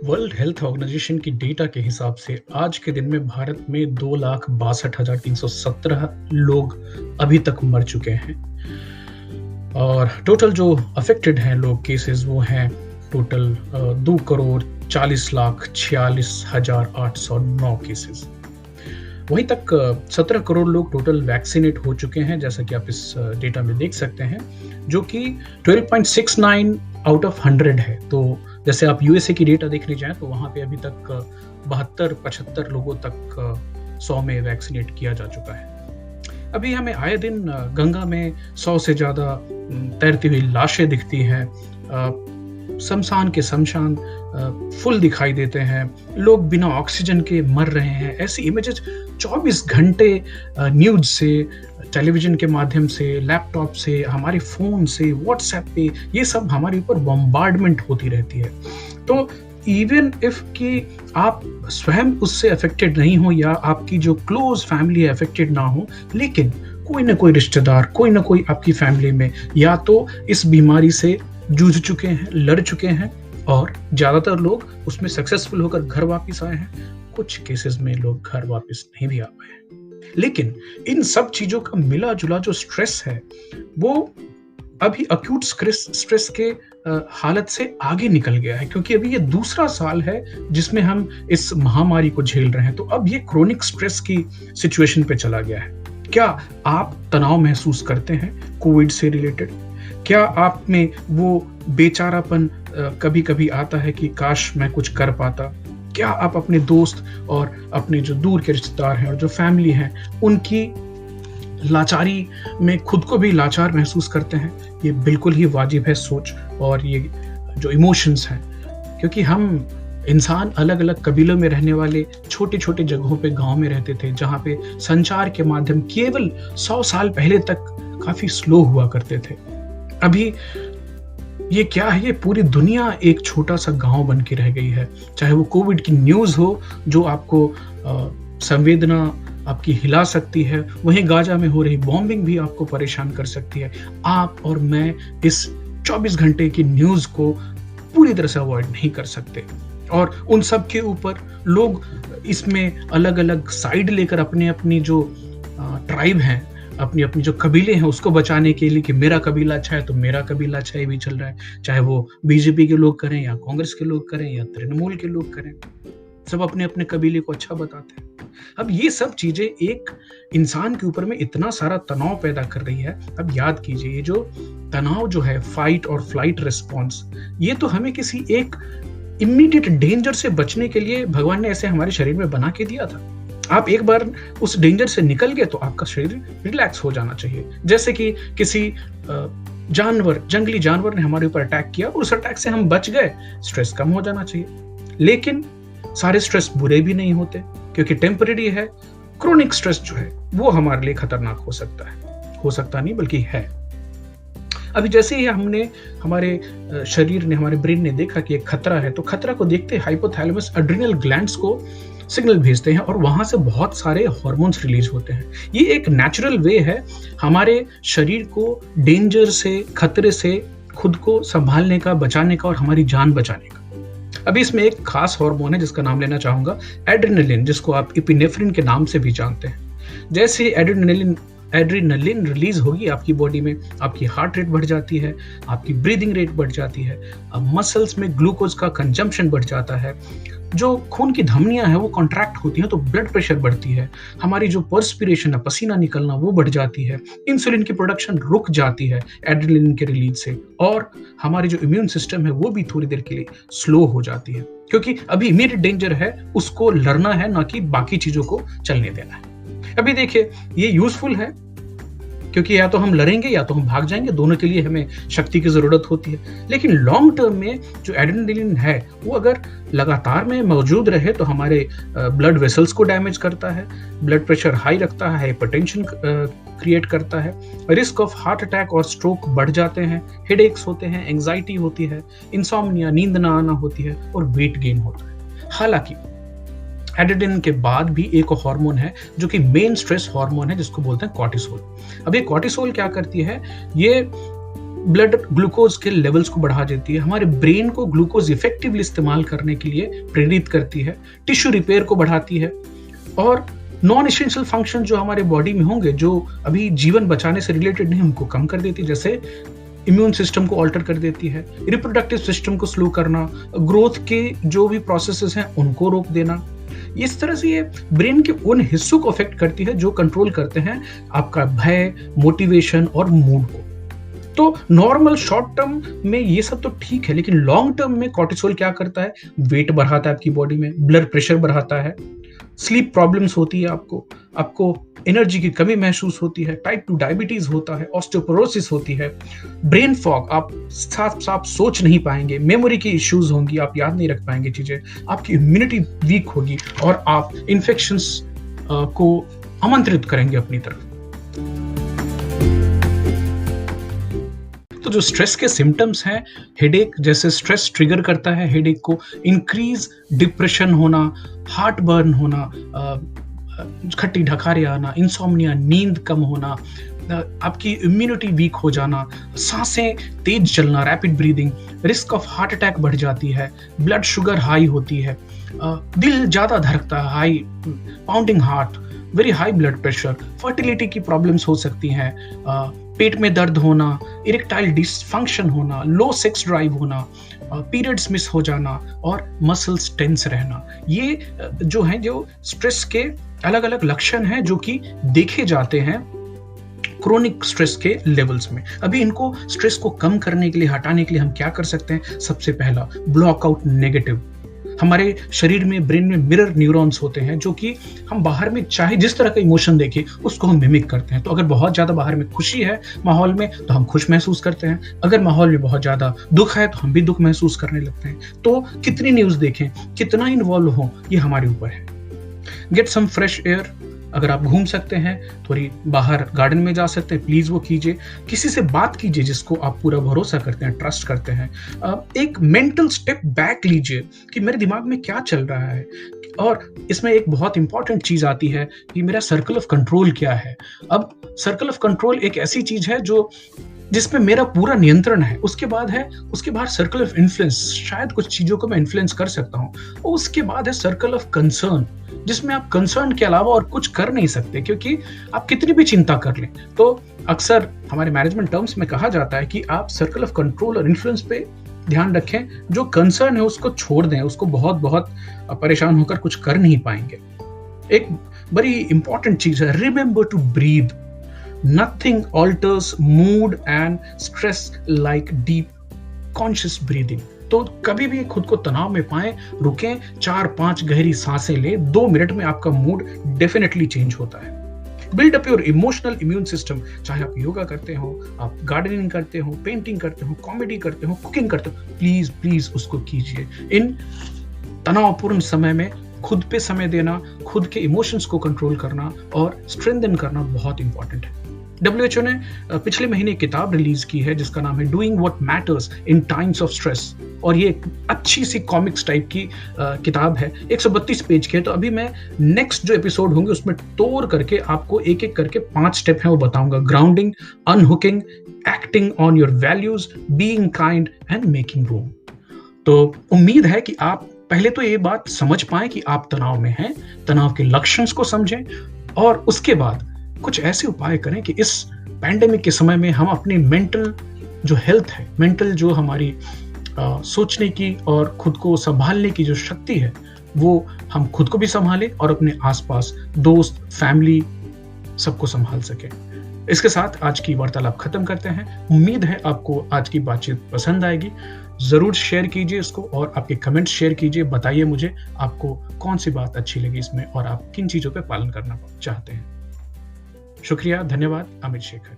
World health organisation की data के हिसाब से आज के दिन में भारत में 2,62,317 लोग अभी तक मर चुके हैं और टोटल जो अफेक्टेड हैं लोग केसेस वो हैं टोटल 2,40,46,809 केसेस। वहीं तक 17 करोड़ लोग टोटल वैक्सीनेट हो चुके हैं, जैसा कि आप इस डेटा में देख सकते हैं, जो कि 12.69 आउट ऑफ 100 है। तो जैसे आप यूएसए की डेटा देखने जाएं तो वहाँ पे अभी तक 72-75 लोगों तक 100 में वैक्सीनेट किया जा चुका है। अभी हमें आए दिन गंगा में 100 से ज़्यादा तैरती हुई लाशें दिखती हैं, शमशान के शमशान फुल दिखाई देते हैं, लोग बिना ऑक्सीजन के मर रहे हैं। ऐसी इमेजेस 24 घंटे न्यूज़ से, टेलीविजन के माध्यम से, लैपटॉप से, हमारे फ़ोन से, व्हाट्सएप पे, ये सब हमारे ऊपर बॉम्बार्डमेंट होती रहती है। तो इवन इफ कि आप स्वयं उससे अफेक्टेड नहीं हो या आपकी जो क्लोज फैमिली है अफेक्टेड ना हो, लेकिन कोई ना कोई रिश्तेदार, कोई ना कोई आपकी फैमिली में या तो इस बीमारी से जूझ चुके हैं, लड़ चुके हैं, और ज़्यादातर लोग उसमें सक्सेसफुल होकर घर वापस आए हैं। कुछ केसेस में लोग घर वापस नहीं भी आ पाए हैं। लेकिन इन सब चीज़ों का मिला जुला जो स्ट्रेस है वो अभी अक्यूट स्ट्रेस के हालत से आगे निकल गया है, क्योंकि अभी ये दूसरा साल है जिसमें हम इस महामारी को झेल रहे हैं। तो अब ये क्रोनिक स्ट्रेस की सिचुएशन पे चला गया है। क्या आप तनाव महसूस करते हैं कोविड से रिलेटेड? क्या आप में वो बेचारापन कभी कभी आता है कि काश मैं कुछ कर पाता? क्या आप अपने दोस्त और अपने जो दूर के रिश्तेदार हैं और जो फैमिली हैं उनकी लाचारी में खुद को भी लाचार महसूस करते हैं? ये बिल्कुल ही वाजिब है सोच और ये जो इमोशंस हैं, क्योंकि हम इंसान अलग अलग कबीलों में रहने वाले छोटे छोटे जगहों पे, गांव में रहते थे, जहाँ पे संचार के माध्यम केवल 100 साल पहले तक काफी स्लो हुआ करते थे। अभी ये क्या है, ये पूरी दुनिया एक छोटा सा गांव बन के रह गई है। चाहे वो कोविड की न्यूज़ हो जो आपको संवेदना आपकी हिला सकती है, वहीं गाजा में हो रही बॉम्बिंग भी आपको परेशान कर सकती है। आप और मैं इस 24 घंटे की न्यूज़ को पूरी तरह से अवॉइड नहीं कर सकते, और उन सब के ऊपर लोग इसमें अलग अलग साइड लेकर अपने अपनी जो ट्राइब हैं, अपनी अपनी जो कबीले हैं उसको बचाने के लिए कि मेरा कबीला अच्छा है तो मेरा कबीला अच्छा है, भी चल रहा है। चाहे वो बीजेपी के लोग करें या कांग्रेस के लोग करें या तृणमूल के लोग करें, सब अपने अपने कबीले को अच्छा बताते हैं। अब ये सब चीजें एक इंसान के ऊपर में इतना सारा तनाव पैदा कर रही है। अब याद कीजिए, ये जो तनाव जो है, फाइट और फ्लाइट रिस्पॉन्स, ये तो हमें किसी एक इमीडिएट डेंजर से बचने के लिए भगवान ने ऐसे हमारे शरीर में बना के दिया था। आप एक बार उस डेंजर से निकल गए तो आपका शरीर रिलैक्स हो जाना चाहिए। जैसे कि किसी जानवर, जंगली जानवर ने हमारे ऊपर अटैक किया, उस अटैक से हम बच गए, स्ट्रेस कम हो जाना चाहिए। लेकिन सारे स्ट्रेस बुरे भी नहीं होते, क्योंकि टेम्परेरी है। क्रोनिक स्ट्रेस जो है वो हमारे लिए खतरनाक हो सकता है, हो सकता नहीं बल्कि है। अभी जैसे ही हमने, हमारे शरीर ने, हमारे ब्रेन ने देखा कि एक खतरा है, तो खतरा को देखते हाइपोथैलेमस एड्रिनल ग्लैंड्स को सिग्नल भेजते हैं और वहां से बहुत सारे हार्मोन्स रिलीज होते हैं। ये एक नेचुरल वे है हमारे शरीर को डेंजर से, खतरे से खुद को संभालने का, बचाने का और हमारी जान बचाने का। अभी इसमें एक खास हार्मोन है जिसका नाम लेना चाहूंगा, एड्रेनलिन, जिसको आप एपिनेफ्रिन के नाम से भी जानते हैं। जैसे एड्रेनलिन रिलीज होगी आपकी बॉडी में, आपकी हार्ट रेट बढ़ जाती है, आपकी ब्रीदिंग रेट बढ़ जाती है, मसल्स में ग्लूकोज का कंजम्पशन बढ़ जाता है, जो खून की धमनियां हैं वो कॉन्ट्रैक्ट होती हैं तो ब्लड प्रेशर बढ़ती है, हमारी जो पर्स्पिरेशन है, पसीना निकलना, वो बढ़ जाती है, इंसुलिन की प्रोडक्शन रुक जाती है एड्रेनलिन के रिलीज से, और हमारी जो इम्यून सिस्टम है वो भी थोड़ी देर के लिए स्लो हो जाती है, क्योंकि अभी इमीडिएट डेंजर है, उसको लड़ना है, ना कि बाकी चीजों को चलने देना है। अभी देखिए, ये यूजफुल है क्योंकि या तो हम लड़ेंगे या तो हम भाग जाएंगे, दोनों के लिए हमें शक्ति की जरूरत होती है। लेकिन लॉन्ग टर्म में जो एड्रेनलिन है वो अगर लगातार में मौजूद रहे तो हमारे ब्लड वेसल्स को डैमेज करता है, ब्लड प्रेशर हाई रखता है, हाइपरटेंशन क्रिएट करता है, रिस्क ऑफ हार्ट अटैक और स्ट्रोक बढ़ जाते हैं, हेडेक्स होते हैं, एंजाइटी होती है, इंसोम्निया, नींद ना आना होती है, और वेट गेन होता है। हालांकि एड्रेनलिन के बाद भी एक हार्मोन है जो कि मेन स्ट्रेस हार्मोन है, जिसको बोलते हैं कॉर्टिसोल। अब ये कॉर्टिसोल क्या करती है, ये ब्लड ग्लूकोज के लेवल्स को बढ़ा देती है, हमारे ब्रेन को ग्लूकोज इफेक्टिवली इस्तेमाल करने के लिए प्रेरित करती है, टिश्यू रिपेयर को बढ़ाती है, और नॉन एसेंशियल फंक्शन जो हमारे बॉडी में होंगे, जो अभी जीवन बचाने से रिलेटेड नहीं, उनको कम कर देती है। जैसे इम्यून सिस्टम को ऑल्टर कर देती है, रिप्रोडक्टिव सिस्टम को स्लो करना, ग्रोथ के जो भी प्रोसेसेस हैं उनको रोक देना। इस तरह से ये ब्रेन के उन हिस्सों को अफेक्ट करती है जो कंट्रोल करते हैं आपका भय, मोटिवेशन और मूड को। तो नॉर्मल शॉर्ट टर्म में ये सब तो ठीक है, लेकिन लॉन्ग टर्म में कॉर्टिसोल क्या करता है? वेट बढ़ाता है आपकी बॉडी में, ब्लड प्रेशर बढ़ाता है, स्लीप प्रॉब्लम्स होती है, आपको एनर्जी की कमी महसूस होती है, टाइप 2 डायबिटीज होता है, ऑस्टियोपोरोसिस होती है, ब्रेन फॉग, आप साफ साफ सोच नहीं पाएंगे, मेमोरी की इश्यूज होंगी, आप याद नहीं रख पाएंगे चीजें, आपकी इम्यूनिटी वीक होगी और आप इन्फेक्शंस को आमंत्रित करेंगे अपनी तरफ। तो जो स्ट्रेस के सिम्टम्स हैं, हेडेक, जैसे स्ट्रेस ट्रिगर करता है हेडेक को, इंक्रीज डिप्रेशन होना, हार्ट बर्न होना, खट्टी ढकारे आना, इंसोम्निया, नींद कम होना, आपकी इम्यूनिटी वीक हो जाना, सांसें तेज चलना, rapid breathing, risk of heart attack बढ़ जाती है, ब्लड शुगर हाई होती है, दिल ज्यादा धड़कता है, high pounding heart, very high blood pressure, fertility की प्रॉब्लम्स हो सकती हैं, पेट में दर्द होना, इरेक्टाइल डिसफंक्शन होना, लो सेक्स ड्राइव होना, पीरियड्स मिस हो जाना और मसल्स टेंस रहना। ये जो हैं, जो स्ट्रेस के अलग अलग लक्षण हैं जो कि देखे जाते हैं क्रोनिक स्ट्रेस के लेवल्स में। अभी इनको स्ट्रेस को कम करने के लिए, हटाने के लिए हम क्या कर सकते हैं? सबसे पहला, ब्लॉक आउट नेगेटिव। हमारे शरीर में, ब्रेन में मिरर न्यूरॉन्स होते हैं जो कि हम बाहर में चाहे जिस तरह का इमोशन देखें उसको हम मिमिक करते हैं। तो अगर बहुत ज्यादा बाहर में खुशी है माहौल में तो हम खुश महसूस करते हैं, अगर माहौल में बहुत ज्यादा दुख है तो हम भी दुख महसूस करने लगते हैं। तो कितनी न्यूज देखें, कितना इन्वॉल्व हो, ये हमारे ऊपर है। गेट सम फ्रेश एयर, अगर आप घूम सकते हैं, थोड़ी बाहर गार्डन में जा सकते हैं, प्लीज वो कीजिए। किसी से बात कीजिए जिसको आप पूरा भरोसा करते हैं, ट्रस्ट करते हैं। एक मेंटल स्टेप बैक लीजिए कि मेरे दिमाग में क्या चल रहा है। और इसमें एक बहुत इंपॉर्टेंट चीज आती है कि मेरा सर्कल ऑफ कंट्रोल क्या है। अब सर्कल ऑफ कंट्रोल एक ऐसी चीज है जो जिसमें मेरा पूरा नियंत्रण है। उसके बाद है, उसके बाद सर्कल ऑफ इन्फ्लुएंस, शायद कुछ चीजों को मैं इन्फ्लुएंस कर सकता हूँ। और उसके बाद है सर्कल ऑफ कंसर्न, जिसमें आप कंसर्न के अलावा और कुछ कर नहीं सकते, क्योंकि आप कितनी भी चिंता कर लें। तो अक्सर हमारे मैनेजमेंट टर्म्स में कहा जाता है कि आप सर्कल ऑफ कंट्रोल और इन्फ्लुएंस पे ध्यान रखें, जो कंसर्न है उसको छोड़ दें, उसको बहुत बहुत परेशान होकर कुछ कर नहीं पाएंगे। एक बड़ी इंपॉर्टेंट चीज है, remember to breathe. Nothing alters mood and stress like deep conscious breathing. तो कभी भी खुद को तनाव में पाएं, रुकें, 4-5 गहरी सांसें लें, 2 मिनट में आपका मूड डेफिनेटली चेंज होता है। Build up your emotional immune system. चाहे आप योगा करते हो, आप गार्डनिंग करते हो, पेंटिंग करते हो, कॉमेडी करते हो, कुकिंग करते हो, प्लीज प्लीज उसको कीजिए। इन तनावपूर्ण समय में खुद पे समय देना, खुद के इमोशंस को कंट्रोल करना और स्ट्रेंथन करना बहुत इंपॉर्टेंट है। WHO ने पिछले महीने एक किताब रिलीज की है जिसका नाम है doing what matters in times of stress, और ये एक अच्छी सी कॉमिक्स टाइप की किताब है, 132 पेज की है। तो अभी मैं नेक्स्ट जो एपिसोड होंगे उसमें तोड़ करके आपको एक एक करके 5 स्टेप हैं वो बताऊंगा। Grounding, unhooking, acting on your values, being kind and making room. तो उम्मीद है कि आप पहले तो ये बात समझ पाए कि आप तनाव में हैं, तनाव के लक्षण को समझें, और उसके बाद कुछ ऐसे उपाय करें कि इस पैंडेमिक के समय में हम अपनी मेंटल जो हेल्थ है, मेंटल जो हमारी सोचने की और खुद को संभालने की जो शक्ति है, वो हम खुद को भी संभालें और अपने आसपास दोस्त, फैमिली सबको संभाल सकें। इसके साथ आज की वार्तालाप खत्म करते हैं। उम्मीद है आपको आज की बातचीत पसंद आएगी। जरूर शेयर कीजिए इसको और आपके कमेंट्स शेयर कीजिए। बताइए मुझे आपको कौन सी बात अच्छी लगी इसमें और आप किन चीजों पे पालन करना चाहते हैं। शुक्रिया, धन्यवाद। अमित शेखर।